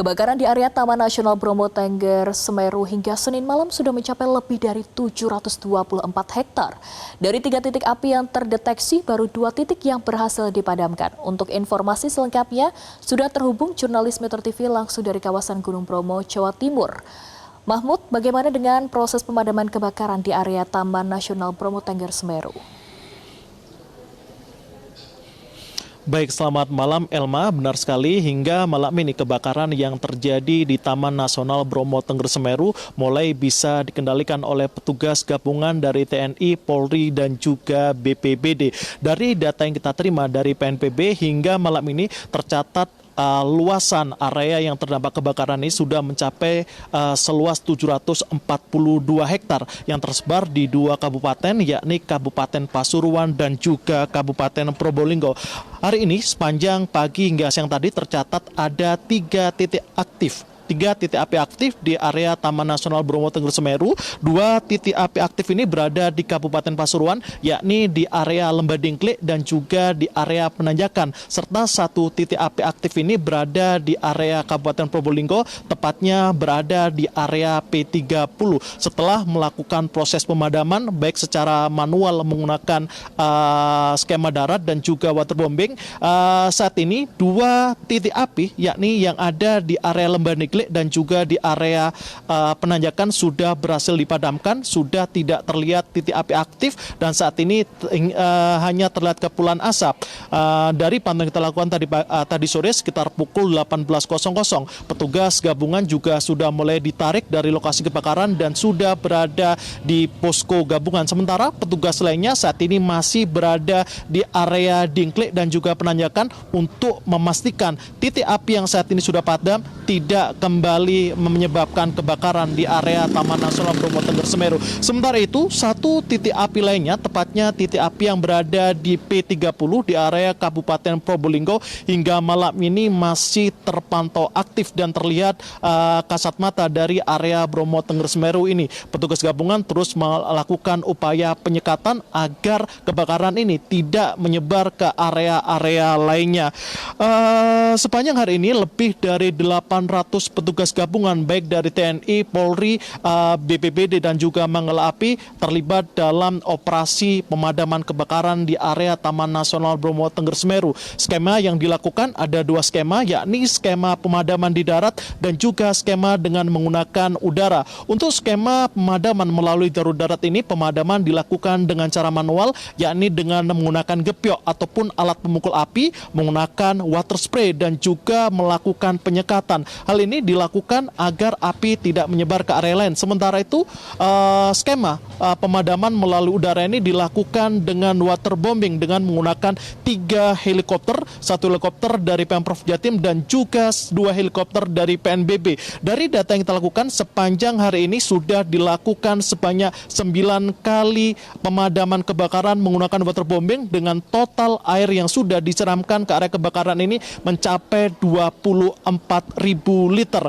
Kebakaran di area Taman Nasional Bromo Tengger Semeru hingga Senin malam sudah mencapai lebih dari 724 hektar. Dari 3 titik api yang terdeteksi, baru 2 titik yang berhasil dipadamkan. Untuk informasi selengkapnya, sudah terhubung jurnalis Metro TV langsung dari kawasan Gunung Bromo, Jawa Timur. Mahmud, bagaimana dengan proses pemadaman kebakaran di area Taman Nasional Bromo Tengger Semeru? Baik, selamat malam Elma. Benar sekali, hingga malam ini kebakaran yang terjadi di Taman Nasional Bromo Tengger Semeru mulai bisa dikendalikan oleh petugas gabungan dari TNI, Polri, dan juga BPBD. Dari data yang kita terima dari PNPB hingga malam ini tercatat luasan area yang terdampak kebakaran ini sudah mencapai seluas 742 hektar yang tersebar di 2 kabupaten, yakni Kabupaten Pasuruan dan juga Kabupaten Probolinggo. Hari ini sepanjang pagi hingga siang tadi tercatat ada 3 titik aktif. 3 titik api aktif di area Taman Nasional Bromo Tengger Semeru. 2 titik api aktif ini berada di Kabupaten Pasuruan, yakni di area Lembadingklik dan juga di area Penanjakan. Serta 1 titik api aktif ini berada di area Kabupaten Probolinggo, tepatnya berada di area P30. Setelah melakukan proses pemadaman, baik secara manual menggunakan skema darat dan juga waterbombing, saat ini 2 titik api, yakni yang ada di area Lembadingklik dan juga di area Penanjakan sudah berhasil dipadamkan, sudah tidak terlihat titik api aktif dan saat ini hanya terlihat kepulan asap. Dari pantauan yang kita lakukan tadi sore sekitar pukul 18.00, petugas gabungan juga sudah mulai ditarik dari lokasi kebakaran dan sudah berada di posko gabungan. Sementara petugas lainnya saat ini masih berada di area Dingklik dan juga Penanjakan untuk memastikan titik api yang saat ini sudah padam tidak kembali menyebabkan kebakaran di area Taman Nasional Bromo Tengger Semeru. Sementara itu, 1 titik api lainnya, tepatnya titik api yang berada di P30 di area Kabupaten Probolinggo, hingga malam ini masih terpantau aktif dan terlihat kasat mata dari area Bromo Tengger Semeru ini. Petugas gabungan terus melakukan upaya penyekatan agar kebakaran ini tidak menyebar ke area-area lainnya. Sepanjang hari ini lebih dari 800 petugas gabungan baik dari TNI, Polri, BPBD dan juga Manggala Api terlibat dalam operasi pemadaman kebakaran di area Taman Nasional Bromo Tengger Semeru. Skema yang dilakukan ada 2 skema, yakni skema pemadaman di darat dan juga skema dengan menggunakan udara. Untuk skema pemadaman melalui jalur darat ini, pemadaman dilakukan dengan cara manual, yakni dengan menggunakan gebyok ataupun alat pemukul api, menggunakan water spray dan juga melakukan penyekatan. Hal ini dilakukan agar api tidak menyebar ke area lain. Sementara itu, skema pemadaman melalui udara ini dilakukan dengan waterbombing dengan menggunakan 3 helikopter, 1 helikopter dari Pemprov Jatim dan juga 2 helikopter dari PNBB. Dari data yang kita lakukan sepanjang hari ini sudah dilakukan sebanyak 9 kali pemadaman kebakaran menggunakan waterbombing dengan total air yang sudah disiramkan ke area kebakaran ini mencapai 24.000 liter.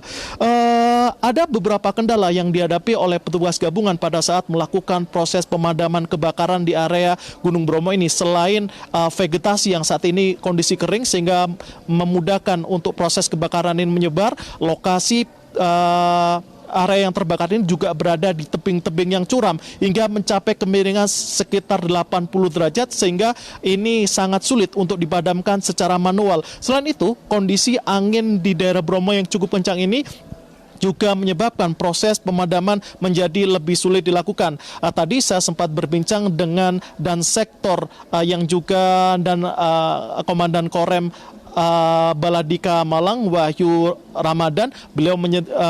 Ada beberapa kendala yang dihadapi oleh petugas gabungan pada saat melakukan proses pemadaman kebakaran di area Gunung Bromo ini. Selain vegetasi yang saat ini kondisi kering sehingga memudahkan untuk proses kebakaran ini menyebar, lokasi area yang terbakar ini juga berada di tebing-tebing yang curam hingga mencapai kemiringan sekitar 80 derajat sehingga ini sangat sulit untuk dipadamkan secara manual. Selain itu, kondisi angin di daerah Bromo yang cukup kencang ini juga menyebabkan proses pemadaman menjadi lebih sulit dilakukan. Tadi saya sempat berbincang dengan Dansektor yang juga dan Komandan Korem Baladika Malang, Wahyu Ramadan. Beliau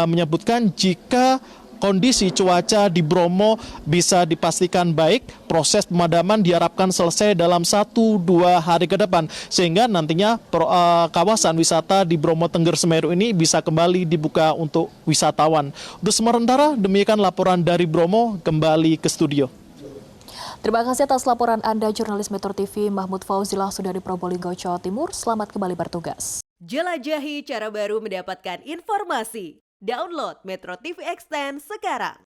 menyebutkan jika kondisi cuaca di Bromo bisa dipastikan baik, proses pemadaman diharapkan selesai dalam 1-2 hari ke depan, sehingga nantinya kawasan wisata di Bromo Tengger Semeru ini bisa kembali dibuka untuk wisatawan. Untuk sementara, demikian laporan dari Bromo, kembali ke studio. Terima kasih atas laporan Anda, jurnalis Metro TV Mahmud Fauzi langsung dari Probolinggo, Jawa Timur. Selamat kembali bertugas. Jelajahi cara baru mendapatkan informasi. Download Metro TV Extend sekarang.